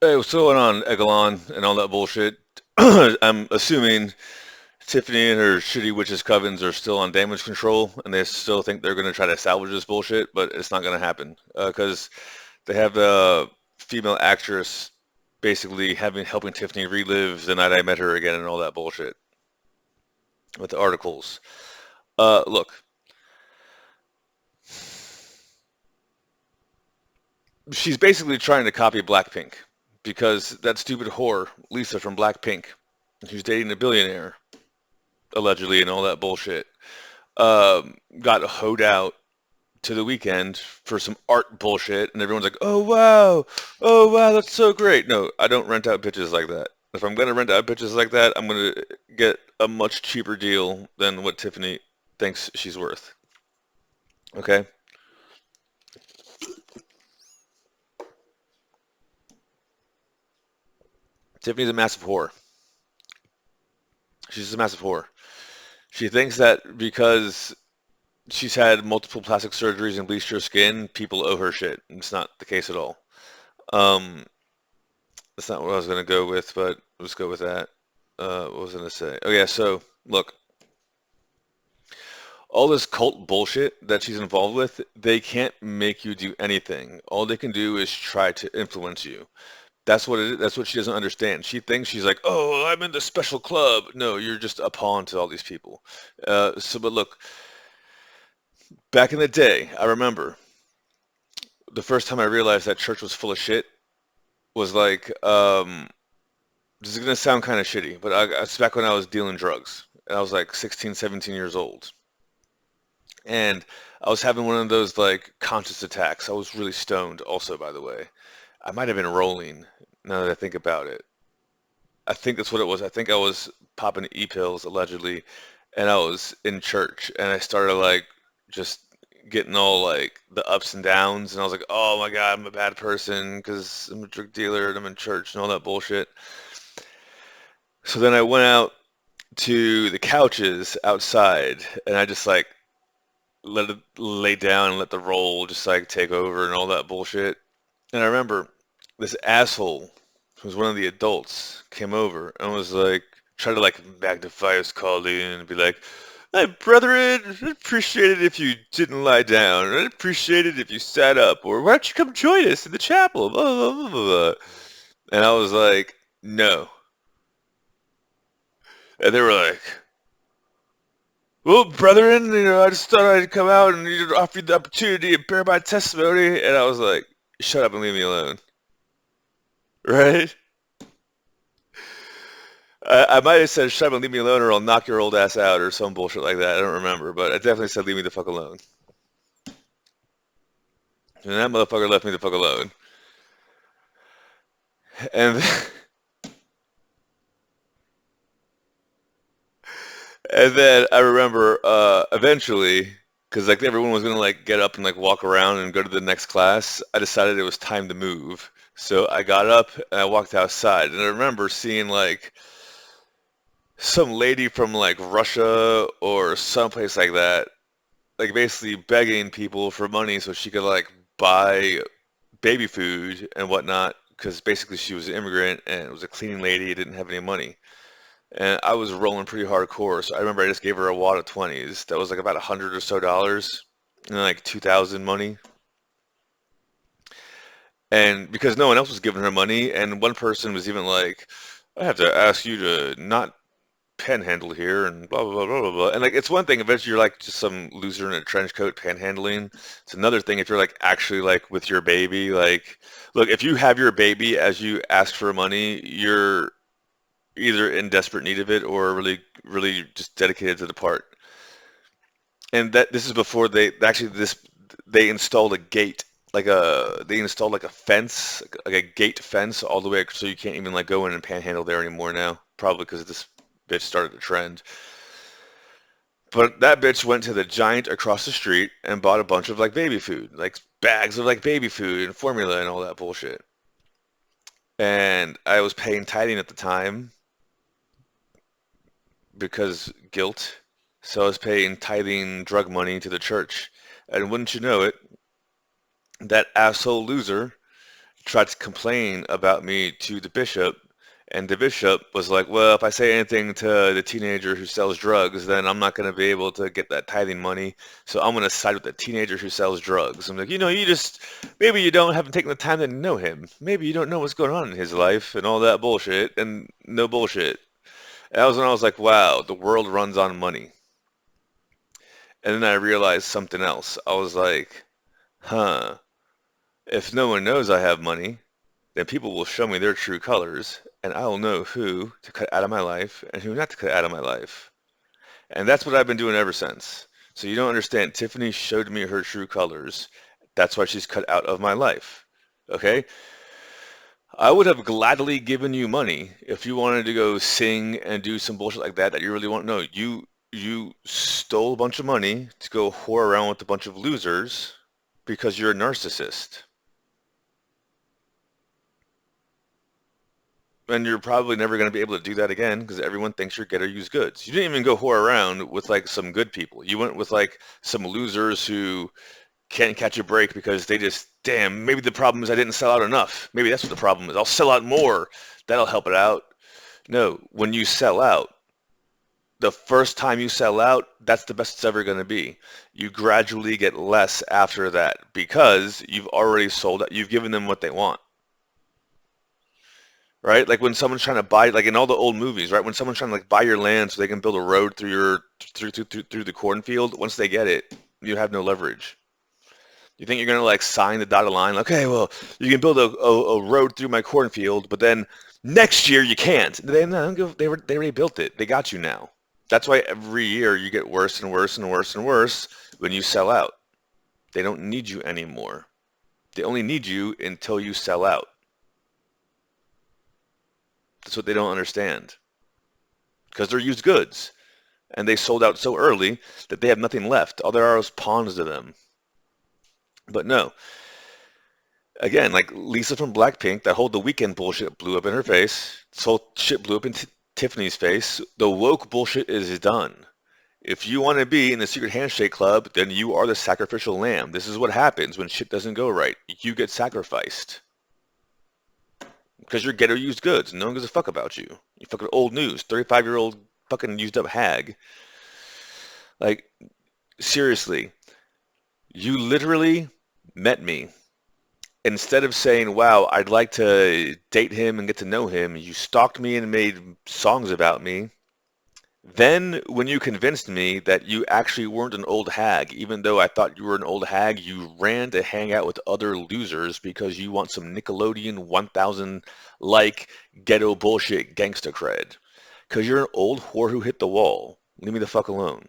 Hey, what's going on, Egalon, and all that bullshit? I'm assuming Tiffany and her shitty witches covens are still on damage control, and they still think they're going to try to salvage this bullshit, but it's not going to happen because they have a female actress basically having helping Tiffany relive the night I met her again and all that bullshit with the articles. Look, she's basically trying to copy Blackpink because that stupid whore Lisa from Blackpink, who's dating a billionaire allegedly and all that bullshit got hoed out to the weekend for some art bullshit, and everyone's like, oh wow, that's so great." No, I don't rent out bitches like that. If I'm gonna rent out bitches like that, I'm gonna get a much cheaper deal than what Tiffany thinks she's worth. Okay? Tiffany's a massive whore. She's a massive whore. She thinks that because she's had multiple plastic surgeries and bleached her skin, people owe her shit. It's not the case at all. Um, that's not what I was gonna go with, but let's go with that. What was I gonna say? Oh yeah, so look, all this cult bullshit that she's involved with, they can't make you do anything. All they can do is try to influence you. That's what it is. That's what she doesn't understand. She thinks she's like, oh, I'm in the special club. No, you're just a pawn to all these people. But look, back in the day, I remember the first time I realized that church was full of shit was like, this is gonna sound kind of shitty, but it's back when I was dealing drugs. And I was like 16, 17 years old. And I was having one of those like conscious attacks. I was really stoned also, by the way. I might have been rolling now that I think about it. I think that's what it was. I think I was popping e-pills allegedly, and I was in church, and I started like just getting all like the ups and downs, and I was like, oh my God, I'm a bad person because I'm a drug dealer and I'm in church and all that bullshit. So then I went out to the couches outside, and I just like let it lay down and let the roll just like take over and all that bullshit. And I remember this asshole, who was one of the adults, came over and was like, try to like magnify his calling and be like, "Hey, brethren, I'd appreciate it if you didn't lie down. I'd appreciate it if you sat up. Or why don't you come join us in the chapel?" Blah, blah, blah, blah, blah. And I was like, no. And they were like, well, brethren, I just thought I'd come out and offer you the opportunity and bear my testimony. And I was like, shut up and leave me alone. Right? I might have said, shut up and leave me alone or I'll knock your old ass out or some bullshit like that. I don't remember, but I definitely said, leave me the fuck alone. And that motherfucker left me the fuck alone. And, and then I remember, eventually, because like everyone was gonna like get up and like walk around and go to the next class, I decided it was time to move. So I got up and I walked outside, and I remember seeing like some lady from like Russia or someplace like that, like basically begging people for money so she could like buy baby food and whatnot, because basically she was an immigrant and was a cleaning lady, didn't have any money. And I was rolling pretty hardcore, so I remember I just gave her a wad of 20s. That was like about 100 or so dollars, and like 2,000 money. And because no one else was giving her money, and one person was even like, I have to ask you to not panhandle here and blah blah blah blah blah blah. And like it's one thing if you're like just some loser in a trench coat panhandling. It's another thing if you're like actually like with your baby. Like, look, if you have your baby as you ask for money, you're either in desperate need of it or really really just dedicated to the part. And that this is before they installed a gate. They installed like a fence, like a gate fence all the way so you can't even like go in and panhandle there anymore now. Probably because this bitch started a trend. But that bitch went to the Giant across the street and bought a bunch of like baby food, like bags of like baby food and formula and all that bullshit. And I was paying tithing at the time because guilt. So I was paying tithing drug money to the church. And wouldn't you know it, that asshole loser tried to complain about me to the bishop, and the bishop was like, well, if I say anything to the teenager who sells drugs, then I'm not going to be able to get that tithing money. So I'm going to side with the teenager who sells drugs. I'm like, you just, maybe you haven't taken the time to know him. Maybe you don't know what's going on in his life and all that bullshit and no bullshit. That was when I was like, wow, the world runs on money. And then I realized something else. I was like, huh, if no one knows I have money, then people will show me their true colors, and I will know who to cut out of my life and who not to cut out of my life. And that's what I've been doing ever since. So you don't understand. Tiffany showed me her true colors. That's why she's cut out of my life. Okay? I would have gladly given you money if you wanted to go sing and do some bullshit like that you really want. No, you stole a bunch of money to go whore around with a bunch of losers because you're a narcissist. And you're probably never going to be able to do that again because everyone thinks you're get or use goods. You didn't even go whore around with like some good people. You went with like some losers who can't catch a break because they just, damn, maybe the problem is I didn't sell out enough. Maybe that's what the problem is. I'll sell out more. That'll help it out. No, when you sell out, the first time you sell out, that's the best it's ever going to be. You gradually get less after that because you've already sold out. You've given them what they want. Right? Like when someone's trying to buy, like in all the old movies, right? When someone's trying to like buy your land so they can build a road through through the cornfield, once they get it, you have no leverage. You think you're gonna like sign the dotted line? Okay, well, you can build a road through my cornfield, but then next year you can't. They already built it. They got you now. That's why every year you get worse and worse and worse and worse when you sell out. They don't need you anymore. They only need you until you sell out. That's what they don't understand. Because they're used goods. And they sold out so early that they have nothing left. All there are is pawns to them. But no. Again, like Lisa from Blackpink, that whole The Weeknd bullshit blew up in her face. This whole shit blew up in Tiffany's face. The woke bullshit is done. If you want to be in the secret handshake club, then you are the sacrificial lamb. This is what happens when shit doesn't go right. You get sacrificed. Because you're get or used goods. No one gives a fuck about you. You fucking old news. 35-year-old fucking used up hag. Like, seriously. You literally met me. Instead of saying, wow, I'd like to date him and get to know him, you stalked me and made songs about me. Then, when you convinced me that you actually weren't an old hag, even though I thought you were an old hag, you ran to hang out with other losers because you want some Nickelodeon 1000 like ghetto bullshit gangsta cred. Because you're an old whore who hit the wall. Leave me the fuck alone.